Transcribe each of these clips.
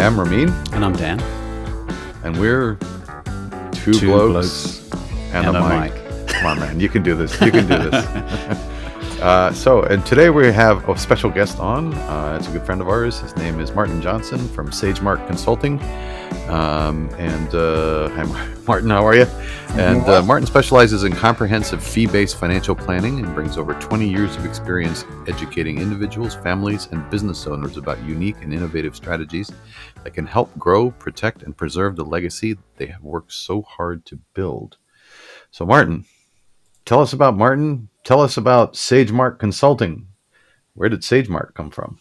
am Ramin. And I'm Dan. And we're two blokes and a mic. Come on, man. You can do this. You can do this. And today we have a special guest on. It's a good friend of ours. His name is Martin Johnson from Sagemark Consulting. Hi, Martin. How are you? And Martin specializes in comprehensive fee-based financial planning and brings over 20 years of experience educating individuals, families, and business owners about unique and innovative strategies that can help grow, protect, and preserve the legacy they have worked so hard to build. So, Martin, tell us about Martin. Tell us about Sagemark Consulting. Where did Sagemark come from?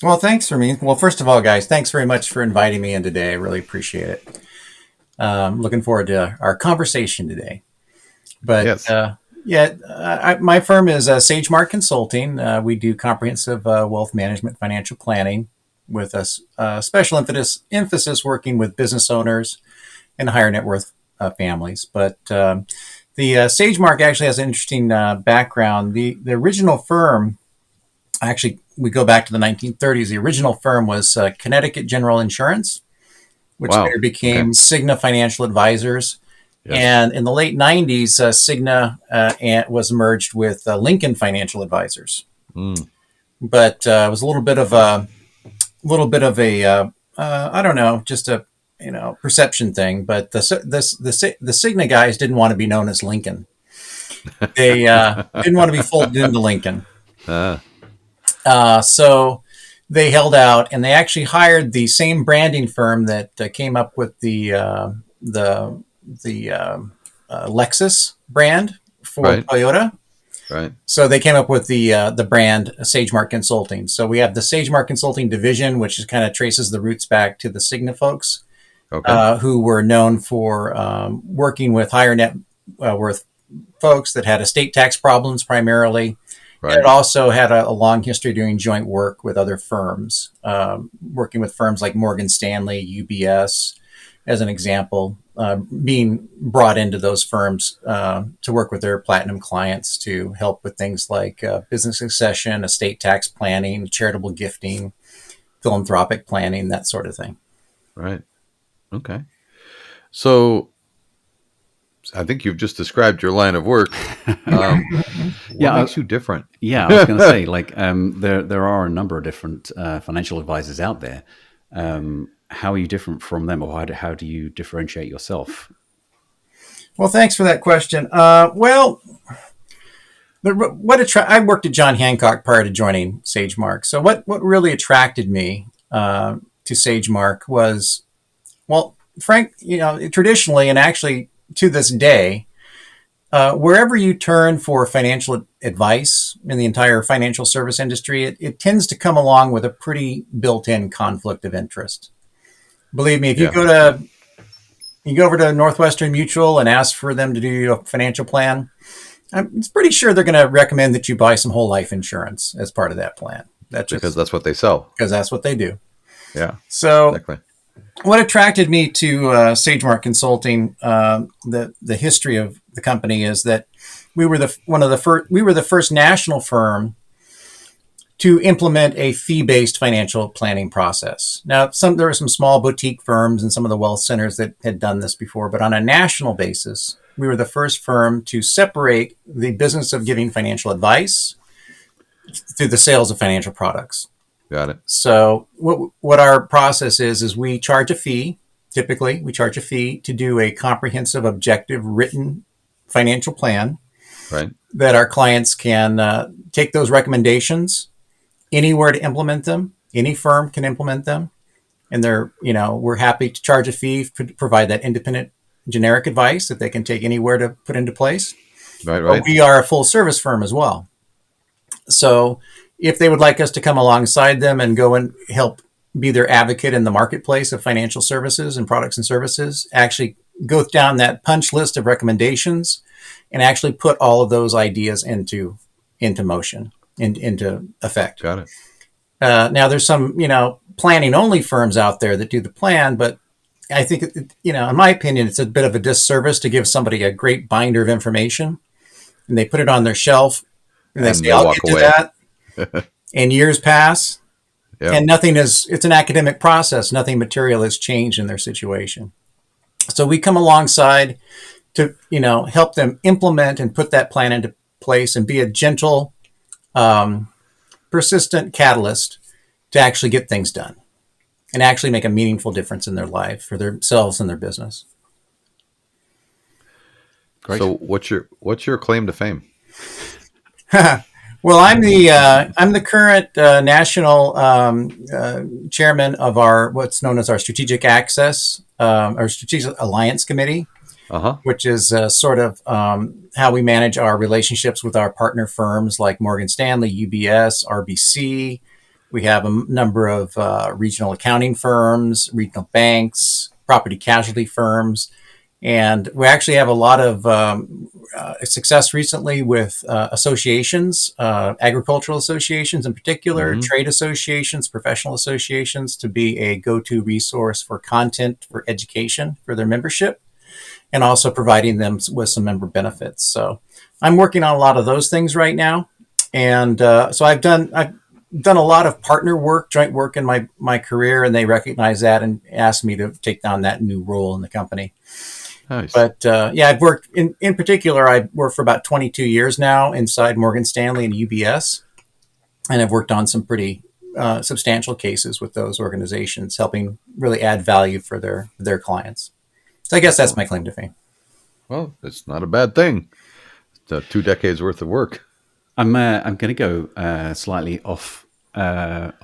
Well, thanks, Ramin. Well, first of all, guys, thanks very much for inviting me in today. I really appreciate it. Looking forward to our conversation today. But yes. My firm is Sagemark Consulting. We do comprehensive wealth management, financial planning, with a special emphasis working with business owners and higher net worth families. But the Sagemark actually has an interesting background. The original firm, actually, we go back to the 1930s. The original firm was Connecticut General Insurance, which later became Cigna Financial Advisors. Yes. And in the late 90s, Cigna was merged with Lincoln Financial Advisors. But it was a little bit of a I don't know, just a perception thing. But the Cigna guys didn't want to be known as Lincoln. They didn't want to be folded into Lincoln. So they held out, and they actually hired the same branding firm that came up with the Lexus brand for Toyota. Right. So they came up with the brand Sagemark Consulting. So we have the Sagemark Consulting division, which is kind of traces the roots back to the Cigna folks, who were known for working with higher net worth folks that had estate tax problems primarily. Right. It also had a long history doing joint work with other firms, working with firms like Morgan Stanley, UBS, as an example, being brought into those firms to work with their platinum clients to help with things like business succession, estate tax planning, charitable gifting, philanthropic planning, that sort of thing. Right. Okay. So I think you've just described your line of work. What makes you different? Yeah, I was going to say, there are a number of different financial advisors out there. How are you different from them, or how do you differentiate yourself? Well, thanks for that question. I worked at John Hancock prior to joining Sagemark. So what really attracted me to Sagemark was, traditionally, and actually to this day, wherever you turn for financial advice in the entire financial service industry, it tends to come along with a pretty built-in conflict of interest. Believe me, if you go over to Northwestern Mutual and ask for them to do your financial plan, I'm pretty sure they're going to recommend that you buy some whole life insurance as part of that plan. Because that's what they sell. Because that's what they do. Yeah. So exactly. What attracted me to Sagemark Consulting, the history of the company, is that we were the first national firm to implement a fee-based financial planning process. Now, there were some small boutique firms and some of the wealth centers that had done this before, but on a national basis, we were the first firm to separate the business of giving financial advice through the sales of financial products. Got it. So what our process is we charge a fee. Typically, we charge a fee to do a comprehensive, objective, written financial plan. Right. That our clients can take those recommendations anywhere to implement them. Any firm can implement them. And we're happy to charge a fee to provide that independent generic advice that they can take anywhere to put into place. Right. But we are a full service firm as well. So if they would like us to come alongside them and go and help be their advocate in the marketplace of financial services and products and services, actually go down that punch list of recommendations and actually put all of those ideas into motion, into effect. Got it. Now there's some, planning only firms out there that do the plan, but I think, in my opinion, it's a bit of a disservice to give somebody a great binder of information and they put it on their shelf and they say, I'll get to that. And years pass Yeah. And it's an academic process. Nothing material has changed in their situation. So we come alongside to, help them implement and put that plan into place and be a gentle, persistent catalyst to actually get things done and actually make a meaningful difference in their life for themselves and their business. Great. So what's your claim to fame? Well, I'm the current national chairman of what's known as our Strategic Access, our Strategic Alliance Committee, which is sort of how we manage our relationships with our partner firms like Morgan Stanley, UBS, RBC. We have a number of regional accounting firms, regional banks, property casualty firms. And we actually have a lot of success recently with associations, agricultural associations in particular, trade associations, professional associations, to be a go-to resource for content for education for their membership, and also providing them with some member benefits. So I'm working on a lot of those things right now. And so I've done a lot of partner work, joint work in my career, and they recognize that and asked me to take on that new role in the company. Nice. But I've worked in particular. I've worked for about 22 years now inside Morgan Stanley and UBS, and I've worked on some pretty substantial cases with those organizations, helping really add value for their clients. So I guess that's my claim to fame. Well, it's not a bad thing. It's 2 decades worth of work. I'm going to go slightly off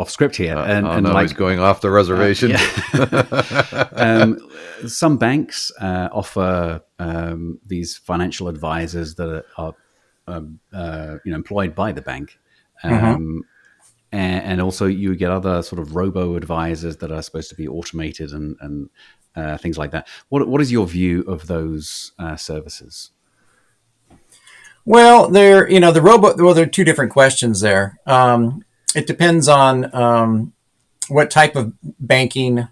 script here, and he's going off the reservation. Some banks offer these financial advisors that are employed by the bank, and also you get other sort of robo-advisors that are supposed to be automated and things like that. What is your view of those services? Well, there are two different questions there. It depends on what type of banking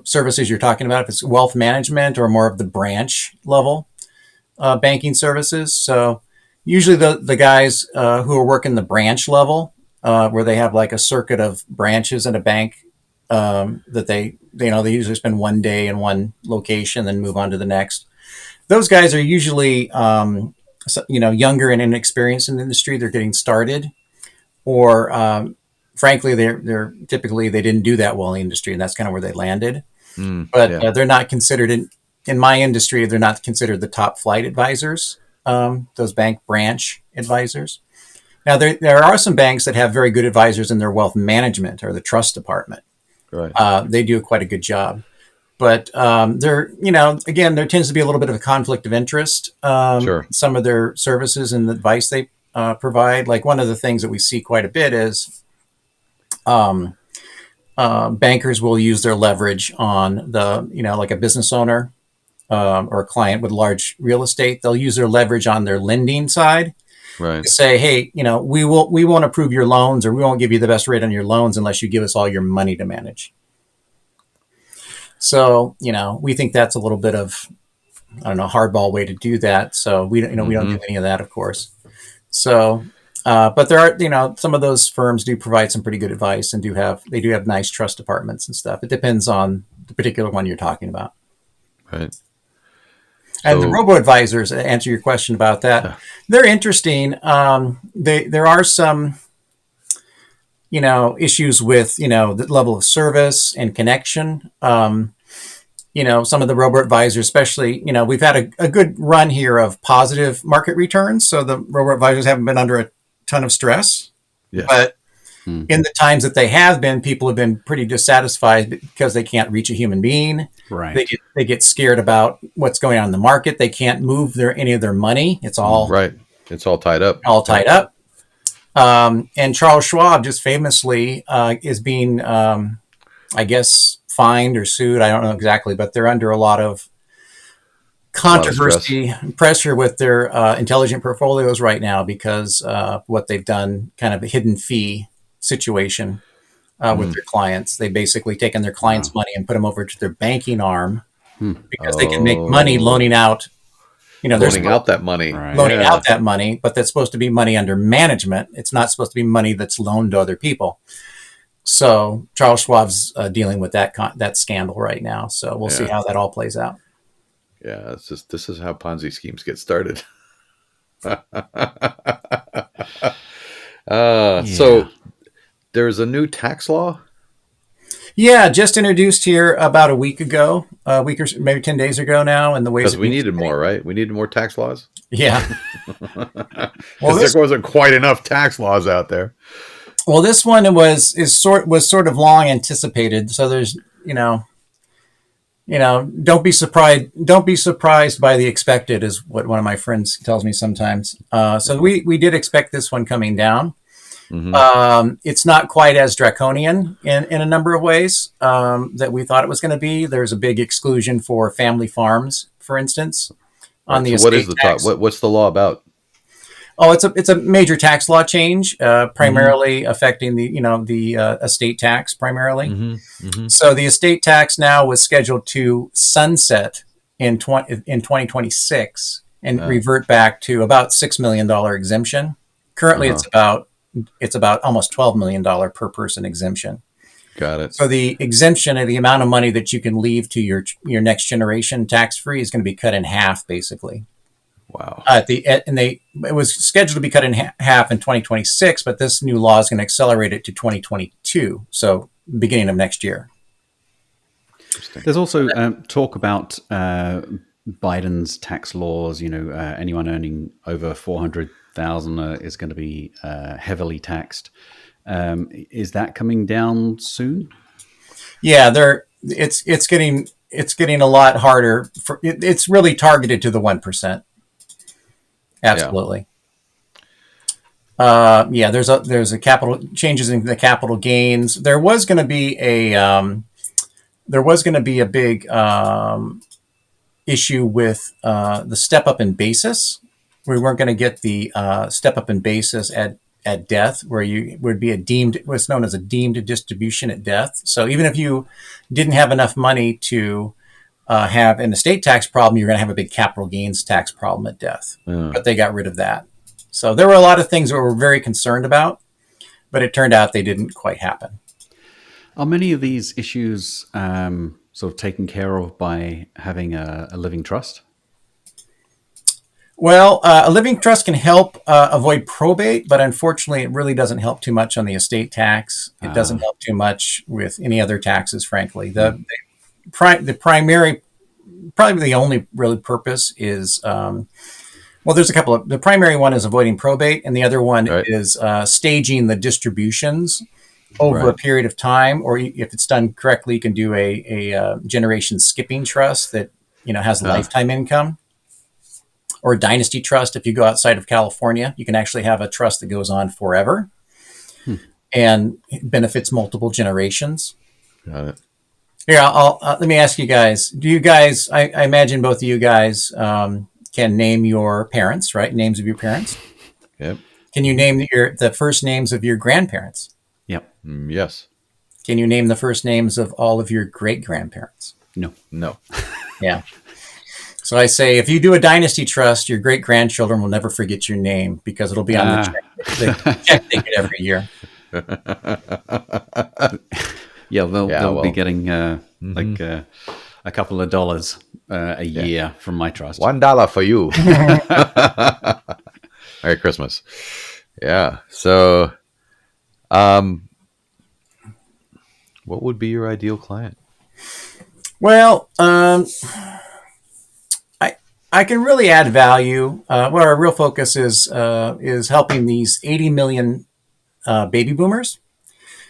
services you're talking about. If it's wealth management or more of the branch level banking services. So usually the guys who are working the branch level, where they have like a circuit of branches in a bank, that they usually spend one day in one location, then move on to the next. Those guys are usually younger and inexperienced in the industry. They're getting started, or frankly, they're typically they didn't do that well in the industry, and that's kind of where they landed. But they're not considered in my industry. They're not considered the top flight advisors. Those bank branch advisors. Now there are some banks that have very good advisors in their wealth management or the trust department. Right. They do quite a good job. But there tends to be a little bit of a conflict of interest. Sure. Some of their services and the advice they provide. Like one of the things that we see quite a bit is bankers will use their leverage on like a business owner or a client with large real estate. They'll use their leverage on their lending side. Right. To say, hey, we won't approve your loans, or we won't give you the best rate on your loans unless you give us all your money to manage. So, we think that's a little bit of, hardball way to do that. So we don't do any of that, of course. So, but there are, some of those firms do provide some pretty good advice and they do have nice trust departments and stuff. It depends on the particular one you're talking about. Right. And the robo-advisors, to answer your question about that, they're interesting. There are some, issues with, the level of service and connection. Some of the robo-advisors, especially, we've had a good run here of positive market returns. So the robo-advisors haven't been under a ton of stress. Yes. But in the times that they have been, people have been pretty dissatisfied because they can't reach a human being. Right. They get scared about what's going on in the market. They can't move any of their money. It's all right. It's all tied up. up. And Charles Schwab just famously is being, I guess, fined or sued. I don't know exactly, but they're under a lot of controversy, pressure with their intelligent portfolios right now because what they've done, kind of a hidden fee situation with their clients. They've basically taken their clients' money and put them over to their banking arm because they can make money loaning out. Loaning out that money. Right. Loaning out that money, but that's supposed to be money under management. It's not supposed to be money that's loaned to other people. So Charles Schwab's dealing with that scandal right now. So we'll see how that all plays out. Yeah, this is how Ponzi schemes get started. So there's a new tax law. Yeah, just introduced here about a week ago, a week or maybe 10 days ago now, and the ways Because we needed more, right? We needed more tax laws. Yeah. Well, there wasn't quite enough tax laws out there. Well, this one was sort of long anticipated. So there's don't be surprised. Don't be surprised by the expected, is what one of my friends tells me sometimes. So we did expect this one coming down. Mm-hmm. It's not quite as draconian in a number of ways that we thought it was going to be. There's a big exclusion for family farms, for instance, on the estate tax. What is the tax. What's the law about? Oh, it's a major tax law change, primarily affecting the estate tax primarily. Mm-hmm. Mm-hmm. So the estate tax now was scheduled to sunset in 2026 and revert back to about $6 million exemption. Currently, it's about almost $12 million per person exemption. Got it. So the exemption of the amount of money that you can leave to your next generation tax free is going to be cut in half, basically. Wow. It was scheduled to be cut in half in 2026, but this new law is going to accelerate it to 2022. So beginning of next year. There's also talk about Biden's tax laws. Anyone earning over 400,000 is going to be heavily taxed. Is that coming down soon? Yeah, it's getting a lot harder. It's really targeted to the 1%. Absolutely. Yeah. There's a capital changes in the capital gains. There was going to be a big issue with the step up in basis. We weren't going to get the step up in basis at death, where you would be what's known as a deemed distribution at death. So even if you didn't have enough money to have an estate tax problem, you're going to have a big capital gains tax problem at death. But they got rid of that. So there were a lot of things that we're very concerned about, but it turned out they didn't quite happen. Are many of these issues sort of taken care of by having a living trust? Well, a living trust can help avoid probate, but unfortunately, it really doesn't help too much on the estate tax. It doesn't help too much with any other taxes, frankly. The primary, probably the only real purpose is, there's a couple of, the primary one is avoiding probate, and the other one is staging the distributions over a period of time, or if it's done correctly, you can do a generation skipping trust that, has lifetime income, or a dynasty trust. If you go outside of California, you can actually have a trust that goes on forever and benefits multiple generations. Got it. Here, let me ask you guys. Do you guys? I imagine both of you guys can name your parents, right? Names of your parents. Yep. Can you name the first names of your grandparents? Yep. Yes. Can you name the first names of all of your great grandparents? No. Yeah. So I say, if you do a dynasty trust, your great grandchildren will never forget your name because it'll be on the check they get every year. Yeah, they'll be getting like a couple of dollars a year from my trust. $1 for you. Merry Christmas. Yeah. So, what would be your ideal client? Well, I can really add value. What our real focus is helping these 80 million baby boomers.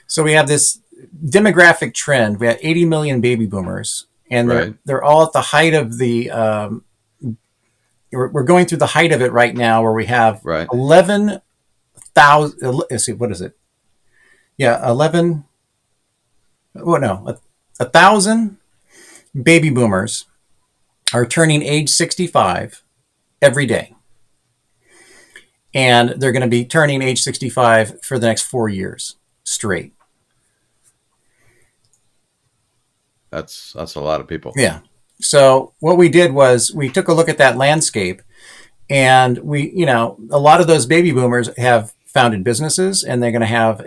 So we have this demographic trend. We have 80 million baby boomers, and they're all at the height of the. We're going through the height of it right now, where we have 11,000. Let's see, what is it? Yeah, 11. Well, no, 1,000 baby boomers are turning age 65 every day. And they're going to be turning age 65 for the next 4 years straight. That's a lot of people. Yeah. So what we did was we took a look at that landscape, and a lot of those baby boomers have founded businesses, and they're going to have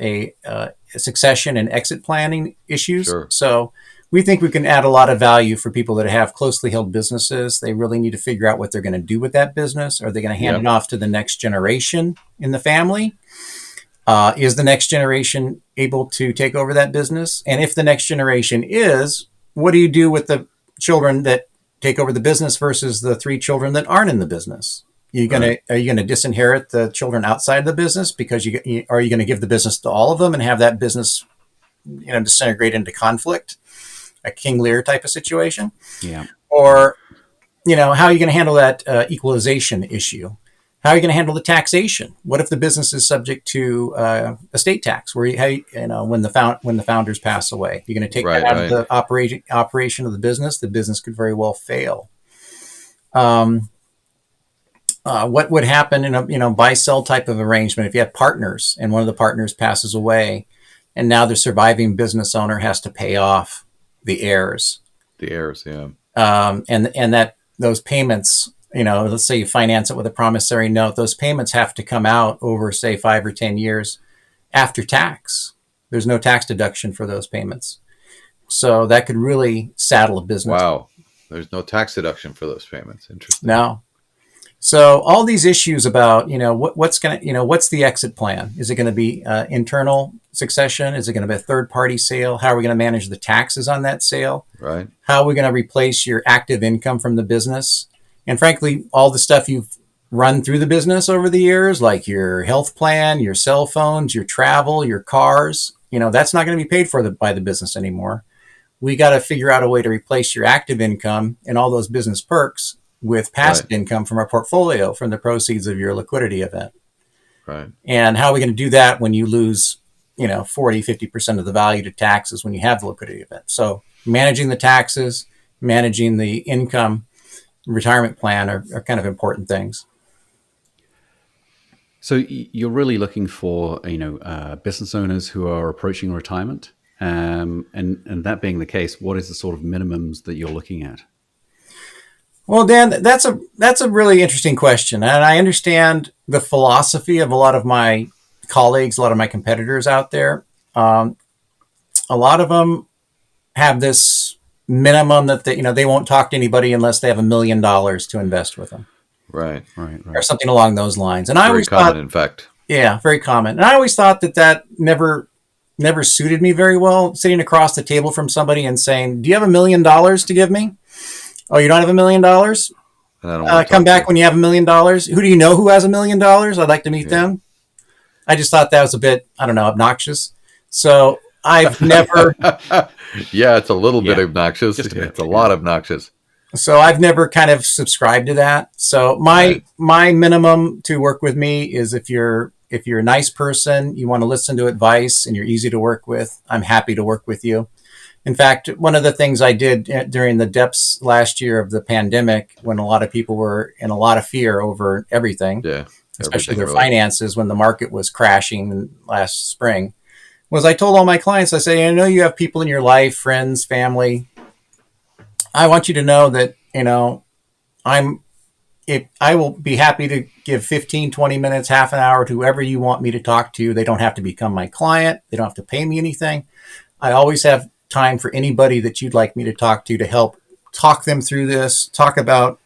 succession and exit planning issues. Sure. So we think we can add a lot of value for people that have closely held businesses. They really need to figure out what they're going to do with that business. Are they going to hand it off to the next generation in the family? Is the next generation able to take over that business? And if the next generation is, what do you do with the children that take over the business versus the 3 children that aren't in the business? Are you going to disinherit the children outside the business because are you going to give the business to all of them and have that business, disintegrate into conflict, a King Lear type of situation? Yeah. Or, how are you going to handle that equalization issue? How are you going to handle the taxation? What if the business is subject to estate tax, where when the founders pass away, you're going to take that out of the operation of the business? The business could very well fail. What would happen in a buy-sell type of arrangement if you have partners and one of the partners passes away, and now the surviving business owner has to pay off the heirs? The heirs, yeah. And that those payments, let's say you finance it with a promissory note, those payments have to come out over, say, 5 or 10 years after tax. There's no tax deduction for those payments. So that could really saddle a business. Wow. There's no tax deduction for those payments. Interesting. No. So all these issues about, what's the exit plan? Is it going to be internal succession? Is it going to be a third-party sale? How are we going to manage the taxes on that sale? Right. How are we going to replace your active income from the business? And frankly, all the stuff you've run through the business over the years, like your health plan, your cell phones, your travel, your cars, that's not going to be paid for by the business anymore. We got to figure out a way to replace your active income and all those business perks with passive income from our portfolio, from the proceeds of your liquidity event. Right. And how are we going to do that when you lose, 40, 50% of the value to taxes when you have the liquidity event? So managing the taxes, managing the income, retirement plan are kind of important things. So you're really looking for, business owners who are approaching retirement. And that being the case, what is the sort of minimums that you're looking at? Well, Dan, that's a really interesting question. And I understand the philosophy of a lot of my colleagues, a lot of my competitors out there. A lot of them have this minimum that they won't talk to anybody unless they have $1 million to invest with them. Right. Or something along those lines. And very I always common, in fact. Yeah, very common. And I always thought that never suited me very well, sitting across the table from somebody and saying, "Do you have $1 million to give me?" "Oh, you don't have $1 million? Come back when you have $1 million. Who do you know who has $1 million? I'd like to meet them." I just thought that was a bit, obnoxious. So I've never. Yeah, it's a little bit obnoxious. It's a lot obnoxious. So I've never kind of subscribed to that. So my minimum to work with me is if you're a nice person, you want to listen to advice, and you're easy to work with, I'm happy to work with you. In fact, one of the things I did during the depths last year of the pandemic, when a lot of people were in a lot of fear over everything, especially their finances, when the market was crashing last spring, was I told all my clients, I said, I know you have people in your life, friends, family. I want you to know that, I will be happy to give 15, 20 minutes, half an hour to whoever you want me to talk to. They don't have to become my client. They don't have to pay me anything. I always have time for anybody that you'd like me to talk to help talk them through this, talk about,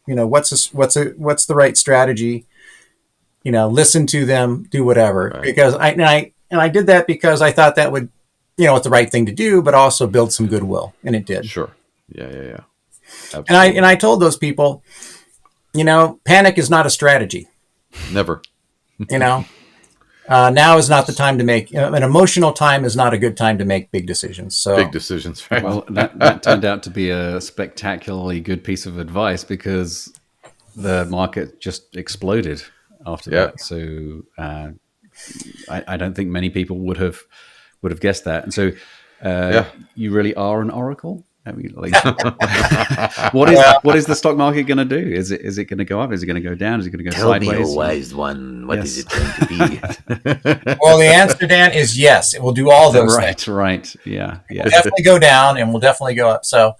what's the right strategy, listen to them, do whatever. Right. Because I did that because I thought that would, it's the right thing to do, but also build some goodwill. And it did. Sure. Yeah. Absolutely. And I told those people, panic is not a strategy. Never. Now is not the time to make an emotional time is not a good time to make big decisions. So big decisions. Right? Well, that turned out to be a spectacularly good piece of advice because the market just exploded after that. So I don't think many people would have guessed that. And so you really are an oracle. I mean, what is the stock market going to do? Is it going to go up? Is it going to go down? Is it going to go sideways? Tell me, a wise one, what is it going to be? Well, the answer, Dan, is yes. It will do all those things. Right. Yeah. It will definitely go down, and will definitely go up. So,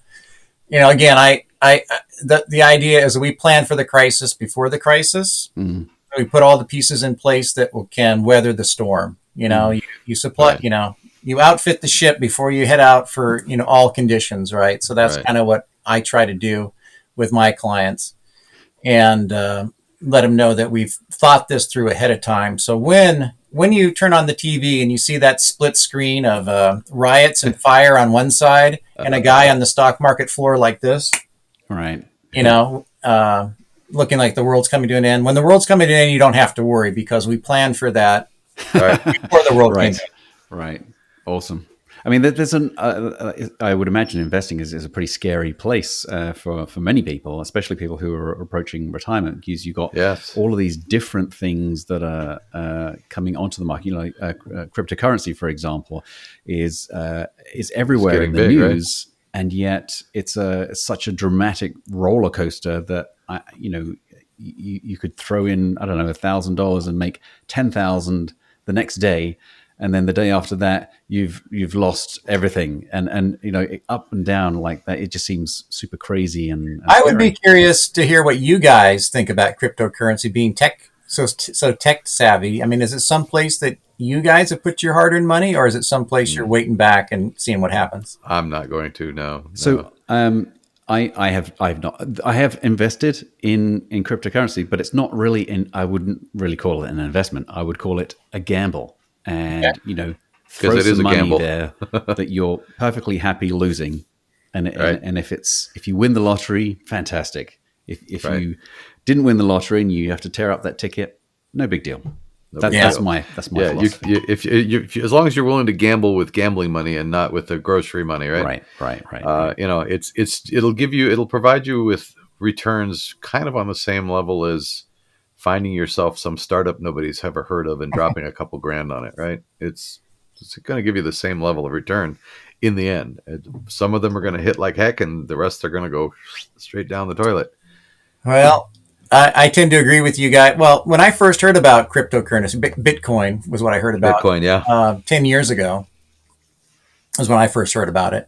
again, the idea is that we plan for the crisis before the crisis. Mm-hmm. We put all the pieces in place that can weather the storm. You supply, Right. You outfit the ship before you head out for, all conditions, right? So that's Right. kind of what I try to do with my clients, and let them know that we've thought this through ahead of time. So when you turn on the TV and you see that split screen of riots and fire on one side and a guy on the stock market floor like this, Right. looking like the world's coming to an end. When the world's coming to an end, you don't have to worry because we planned for that Right. before the world came. Right. Right. Awesome. I mean, there's I would imagine investing is a pretty scary place for many people, especially people who are approaching retirement, because you've got Yes. all of these different things that are coming onto the market. Like cryptocurrency, for example, is everywhere in the big, right? news, and yet it's such a dramatic roller coaster that you could throw in, I don't know, $1,000 and make 10,000 the next day. And then the day after that, you've lost everything, and up and down like that. It just seems super crazy. And I would be curious to hear what you guys think about cryptocurrency, being so tech savvy. I mean, is it some place that you guys have put your hard-earned money, or is it some place you're waiting back and seeing what happens? I'm not going to. No. So I have invested in cryptocurrency, but it's not really I wouldn't really call it an investment. I would call it a gamble. And throw it is some a money gamble. there that you're perfectly happy losing, and Right. and if you win the lottery, fantastic. If Right. you didn't win the lottery and you have to tear up that ticket, no big deal. That's my Yeah, philosophy. if as long as you're willing to gamble with gambling money and not with the grocery money, right? Right. It'll provide you with returns kind of on the same level as finding yourself some startup nobody's ever heard of and dropping a couple grand on it, right? It's going to give you the same level of return in the end. Some of them are going to hit like heck, and the rest are going to go straight down the toilet. Well, I tend to agree with you guys. Well, when I first heard about cryptocurrency, Bitcoin was what I heard about. Bitcoin, yeah. 10 years ago was when I first heard about it.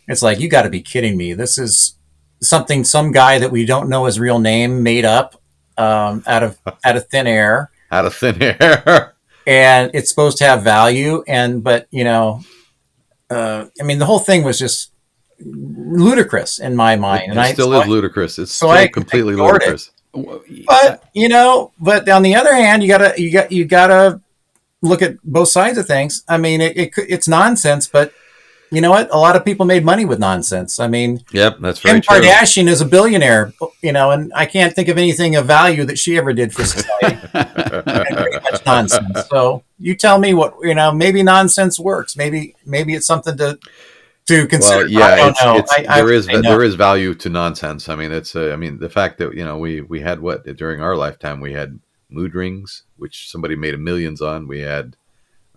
It's like, you got to be kidding me. This is something some guy that we don't know his real name made up out of thin air. Out of thin air. And it's supposed to have value. But I mean, the whole thing was just ludicrous in my mind. It still is ludicrous. It's so still I completely ignored ludicrous. But but on the other hand, you gotta look at both sides of things. I mean, it's nonsense, but you know what? A lot of people made money with nonsense. I mean, Yep, that's very Kim true. Kardashian is a billionaire, and I can't think of anything of value that she ever did for society. Pretty much nonsense. So you tell me what, maybe nonsense works. Maybe it's something to consider. Well, yeah, I don't know. There is value to nonsense. I mean, the fact that we had during our lifetime we had mood rings, which somebody made millions on. We had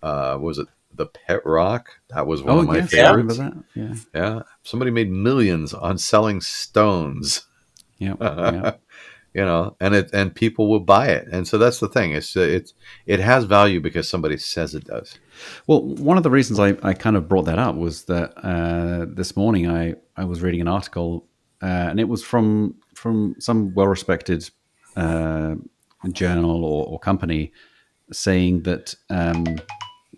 was it the pet rock? That was one of my favorites. That? Yeah, somebody made millions on selling stones. Yeah. And people will buy it, and so that's the thing. It has value because somebody says it does. Well, one of the reasons I kind of brought that up was that this morning I was reading an article, and it was from some well-respected journal or company saying that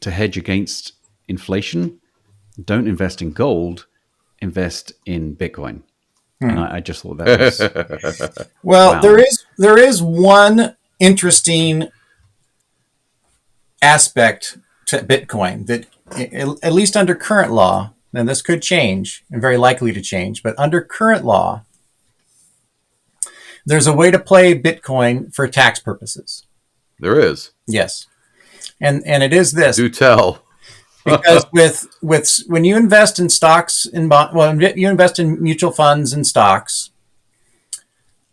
to hedge against inflation, don't invest in gold, invest in Bitcoin. And I just thought that was well. Wow. There is one interesting aspect to Bitcoin that, at least under current law, and this could change and very likely to change, but under current law, there's a way to play Bitcoin for tax purposes. There is. Yes, and it is this. Do tell. Because with when you invest in stocks you invest in mutual funds and stocks.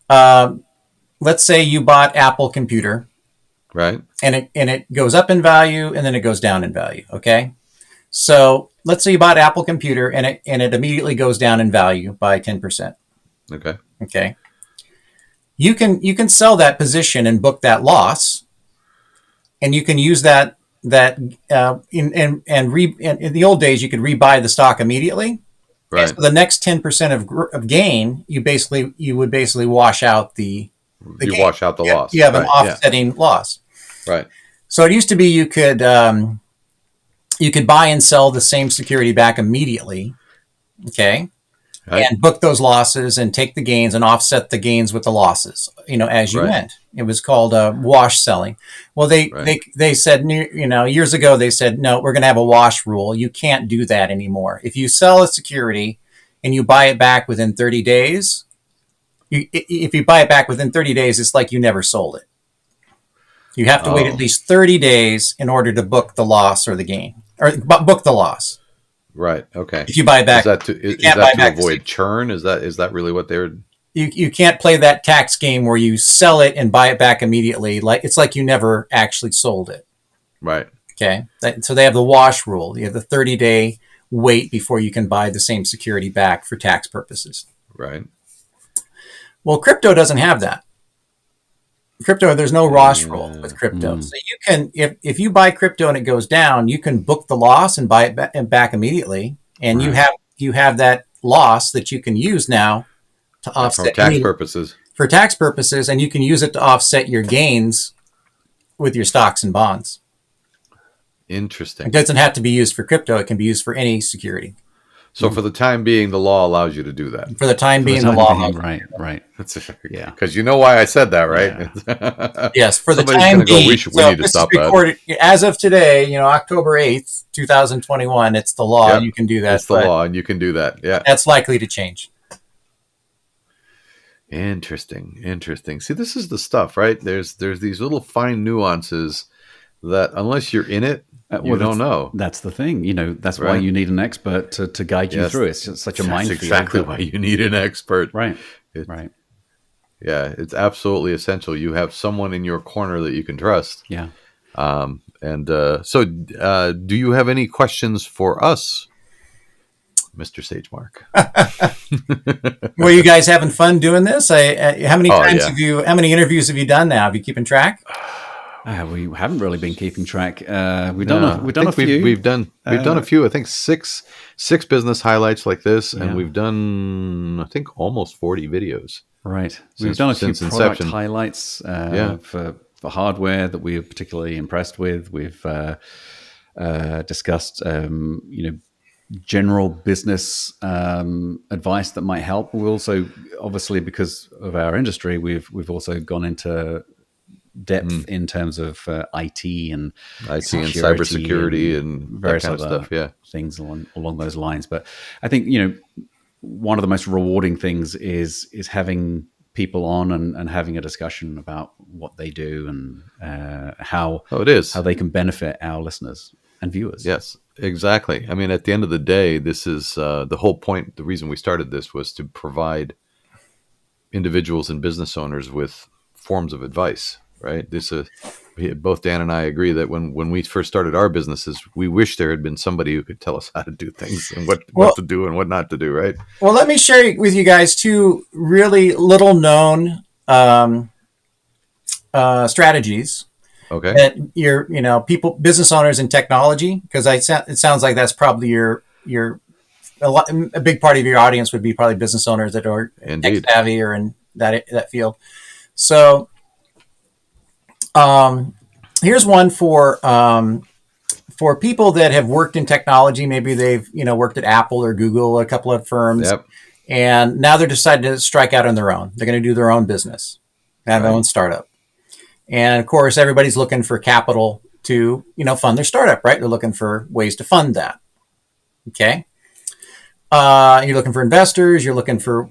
Let's say you bought Apple Computer, Right. and it goes up in value and then it goes down in value. Okay, so let's say you bought Apple Computer and it immediately goes down in value by 10%. Okay. Okay, you can sell that position and book that loss, and you can use that in the old days you could rebuy the stock immediately. Right. So the next 10% of gain, you would basically wash out the gain. Wash out the loss. You have an Right, offsetting loss. Right. So it used to be you could buy and sell the same security back immediately, okay, Right. and book those losses and take the gains and offset the gains with the losses, as you Right. went. It was called wash selling. Well, they said, years ago, they said, no, we're going to have a wash rule. You can't do that anymore. If you sell a security and you buy it back within 30 days, if you buy it back within 30 days, it's like you never sold it. You have to wait at least 30 days in order to book the loss or the gain, or book the loss. Right. Okay. If you buy back, is that to avoid churn? Is that really what they're? You can't play that tax game where you sell it and buy it back immediately. It's like you never actually sold it. Right. Okay. So they have the wash rule. You have the 30-day wait before you can buy the same security back for tax purposes. Right. Well, crypto doesn't have that. Crypto, there's no wash rule with crypto. So you can, if you buy crypto and it goes down, you can book the loss and buy it back immediately, and you have that loss that you can use now to offset for tax purposes. For tax purposes, and you can use it to offset your gains with your stocks and bonds. Interesting. It doesn't have to be used for crypto; it can be used for any security. So for the time being, the law allows you to do that. For the time being, the law. Right. That's because you know why I said that, right? Yeah. Yes, for the Somebody's time being. We need to stop that. As of today, October 8th, 2021, it's the law. Yep. You can do that. It's the law, and you can do that. Yeah. That's likely to change. Interesting. See, this is the stuff, right? There's these little fine nuances that unless you're in it, you don't know. That's the thing. That's why you need an expert to guide you through. It's just such a minefield. That's exactly why you need an expert. Right. Right. Yeah, it's absolutely essential. You have someone in your corner that you can trust. Yeah. So do you have any questions for us, Mr. Sagemark? Were you guys having fun doing this? How many interviews have you done now? Have you keeping track? We haven't really been keeping track. We've done a few. We've done a few. I think six business highlights like this, and we've done I think almost 40 videos. Right. We've done a few product highlights for hardware that we are particularly impressed with. We've discussed general business advice that might help. We also, obviously, because of our industry, we've also gone into depth in terms of IT and cybersecurity and various that kind other of stuff. Things along those lines. But I think one of the most rewarding things is having people on and having a discussion about what they do and how they can benefit our listeners and viewers. Yes, exactly. I mean, at the end of the day, this is the whole point. The reason we started this was to provide individuals and business owners with forms of advice. Right. Both Dan and I agree that when we first started our businesses, we wish there had been somebody who could tell us how to do things and what to do and what not to do. Right. Well, let me share with you guys two really little known strategies. Okay. That business owners in technology, because it sounds like that's probably a big part of your audience would be probably business owners that are tech savvy or in that field. So. Here's one for people that have worked in technology. Maybe they've worked at Apple or Google, a couple of firms, and now they're deciding to strike out on their own. They're going to do their own business, have their own startup, and of course, everybody's looking for capital to fund their startup. Right? They're looking for ways to fund that. Okay. You're looking for investors. You're looking for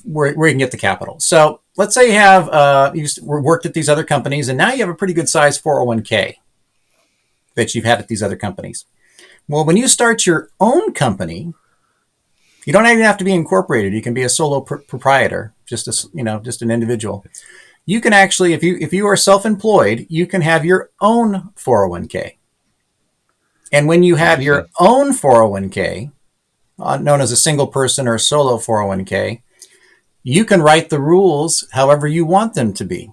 where you can get the capital. So let's say you have worked at these other companies, and now you have a pretty good size 401k that you've had at these other companies. Well, when you start your own company, you don't even have to be incorporated. You can be a solo proprietor, just an individual. You can actually, if you are self-employed, you can have your own 401k. And when you have your own 401k, known as a single person or solo 401k, you can write the rules however you want them to be.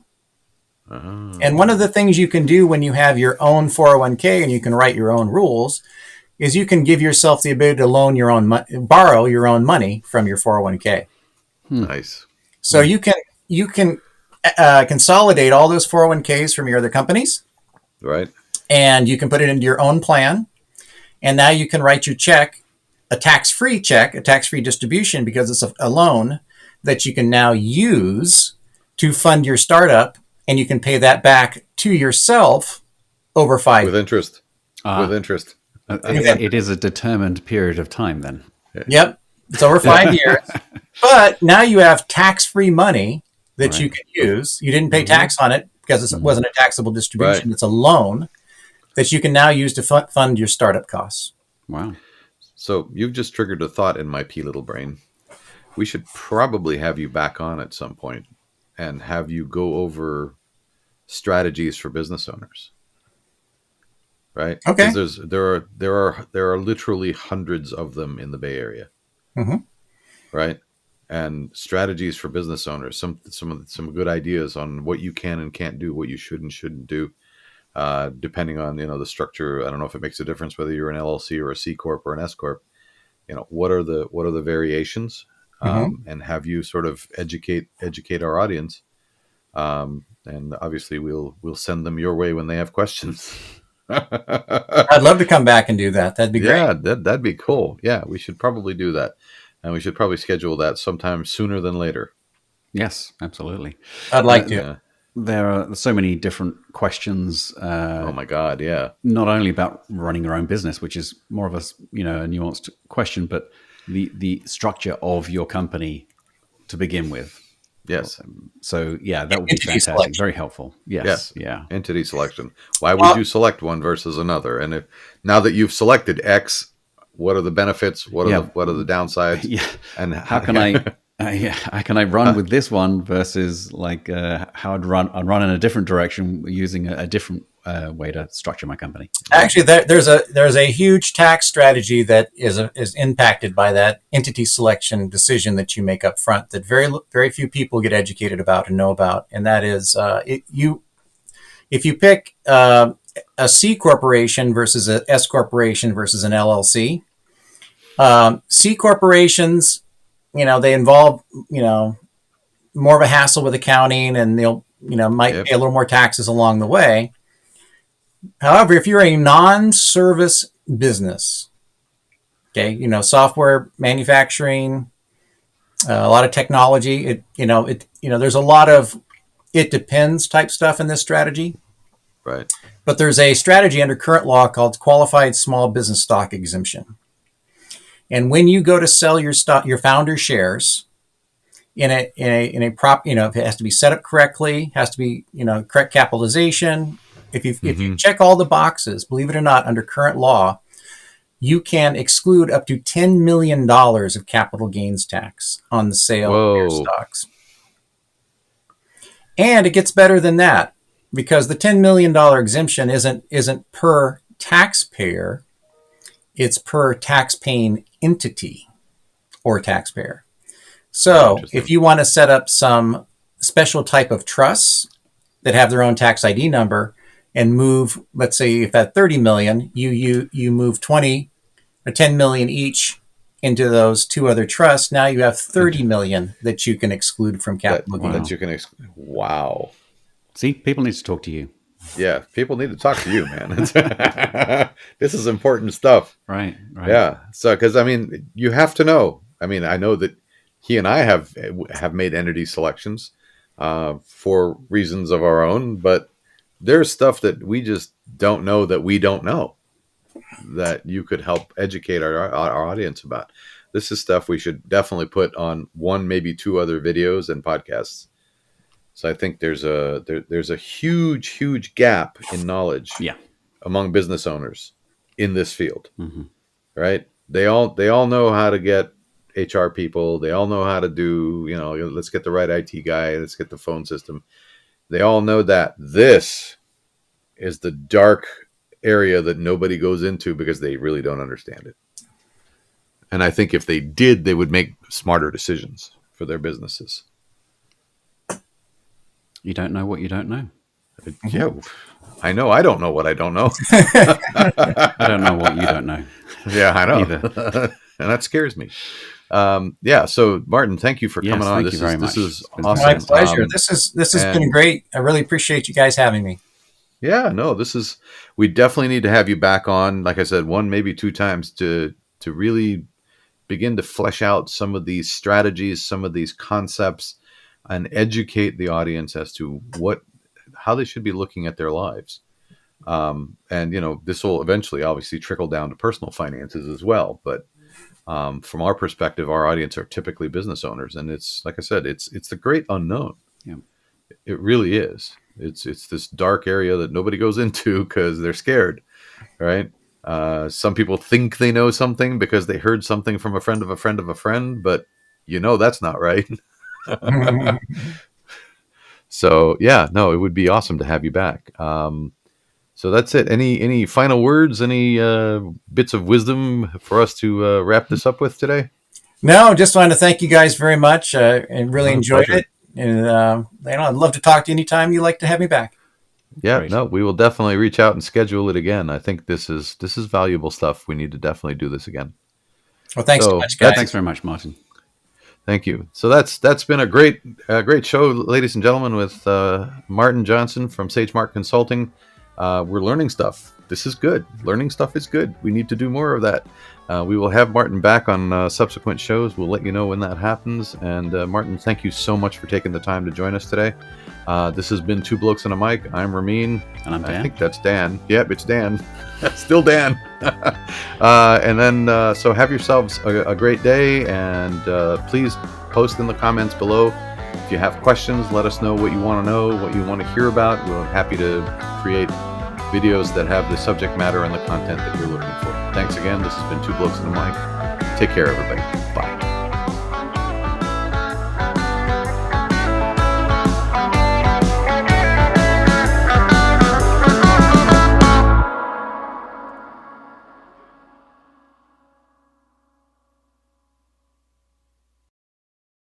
And one of the things you can do when you have your own 401k and you can write your own rules is you can give yourself the ability to borrow your own money from your 401k. Nice. So you can consolidate all those 401ks from your other companies, Right. And you can put it into your own plan. And now you can write your check, a tax-free check, a tax-free distribution, because it's a loan that you can now use to fund your startup, and you can pay that back to yourself over 5 with interest. With interest. It is a determined period of time then. Yep. It's over 5 years. But now you have tax-free money that you can use. You didn't pay tax on it because it wasn't a taxable distribution. Right. It's a loan that you can now use to fund your startup costs. Wow. So you've just triggered a thought in my pea little brain. We should probably have you back on at some point and have you go over strategies for business owners. Right? Okay. Because there are literally hundreds of them in the Bay Area. Mm-hmm. Right? And strategies for business owners, some good ideas on what you can and can't do, what you should and shouldn't do, depending on the structure. I don't know if it makes a difference whether you're an LLC or a C corp or an S corp. What are the variations, and have you sort of educate our audience, and obviously we'll send them your way when they have questions. I'd love to come back and do that. That'd be great. Yeah, that'd be cool. Yeah, we should probably do that. And we should probably schedule that sometime sooner than later. Yes, absolutely. I'd like to. There are so many different questions. Oh my God, yeah. Not only about running your own business, which is more of a nuanced question, but the structure of your company to begin with. Yes. So yeah, that would be fantastic. Selection. Very helpful. Yes. Yeah. Entity selection. Why would you select one versus another? And now that you've selected X, what are the benefits? What are the downsides? Yeah. And how can how can I run with this one versus how I'd run in a different direction using a different way to structure my company? Actually, there's a huge tax strategy that is impacted by that entity selection decision that you make up front that very few people get educated about and know about, and that is if you pick a C corporation versus a S corporation versus an LLC. C corporations, they involve, more of a hassle with accounting, and they'll, might pay a little more taxes along the way. However, if you're a non-service business, okay, software manufacturing, a lot of technology, there's a lot of it depends type stuff in this strategy. Right. But there's a strategy under current law called qualified small business stock exemption. And when you go to sell your stock, your founder shares in a prop, it has to be set up correctly, has to be, correct capitalization. If you check all the boxes, believe it or not, under current law, you can exclude up to $10 million of capital gains tax on the sale of your stocks. And it gets better than that, because the $10 million exemption isn't per taxpayer. It's per tax-paying entity or taxpayer. So if you want to set up some special type of trusts that have their own tax ID number and move, let's say if at 30 million, you move 20 or 10 million each into those two other trusts, now you have 30 million that you can exclude from capital gains. Wow. See, people need to talk to you. Yeah, people need to talk to you, man. This is important stuff. Right. Yeah. So, because you have to know. I know that he and I have made entity selections for reasons of our own, but there's stuff that we just don't know that we don't know that you could help educate our audience about. This is stuff we should definitely put on one, maybe two other videos and podcasts. So I think there's a huge gap in knowledge among business owners in this field, right? They all know how to get HR people. They all know how to do, let's get the right IT guy. Let's get the phone system. They all know that. This is the dark area that nobody goes into because they really don't understand it. And I think if they did, they would make smarter decisions for their businesses. You don't know what you don't know. Yeah, I know. I don't know what I don't know. I don't know what you don't know. Yeah, I know. Either. And that scares me. So Martin, thank you for coming on. This is awesome. My pleasure. This has been great. I really appreciate you guys having me. Yeah, no, we definitely need to have you back on. Like I said, one, maybe two times to really begin to flesh out some of these strategies, some of these concepts, and educate the audience as to how they should be looking at their lives. And this will eventually obviously trickle down to personal finances as well. But from our perspective, our audience are typically business owners, and it's like I said, it's the great unknown. Yeah. It really is. It's this dark area that nobody goes into because they're scared, right? Some people think they know something because they heard something from a friend of a friend of a friend, but that's not right. So yeah, no, it would be awesome to have you back. So that's it. Any final words? Any bits of wisdom for us to wrap this up with today? No, just wanted to thank you guys very much and really enjoyed pleasure. it. And I'd love to talk to you anytime you'd like to have me back. Yeah, Great. no, we will definitely reach out and schedule it again. I think this is valuable stuff. We need to definitely do this again. Well, thanks so much, guys. Thanks very much, Martin. Thank you. So that's been a great show, ladies and gentlemen, with Martin Johnson from Sagemark Consulting. We're learning stuff. This is good. Learning stuff is good. We need to do more of that. We will have Martin back on subsequent shows. We'll let you know when that happens. And Martin, thank you so much for taking the time to join us today. This has been Two Blokes and a Mic. I'm Ramin. And I'm Dan. I think that's Dan. Yep, it's Dan. Still Dan. And then, so have yourselves a great day. And please post in the comments below. If you have questions, let us know what you want to know, what you want to hear about. We're happy to create videos that have the subject matter and the content that you're looking for. Thanks again. This has been Two Blokes and a Mic. Take care, everybody. Bye.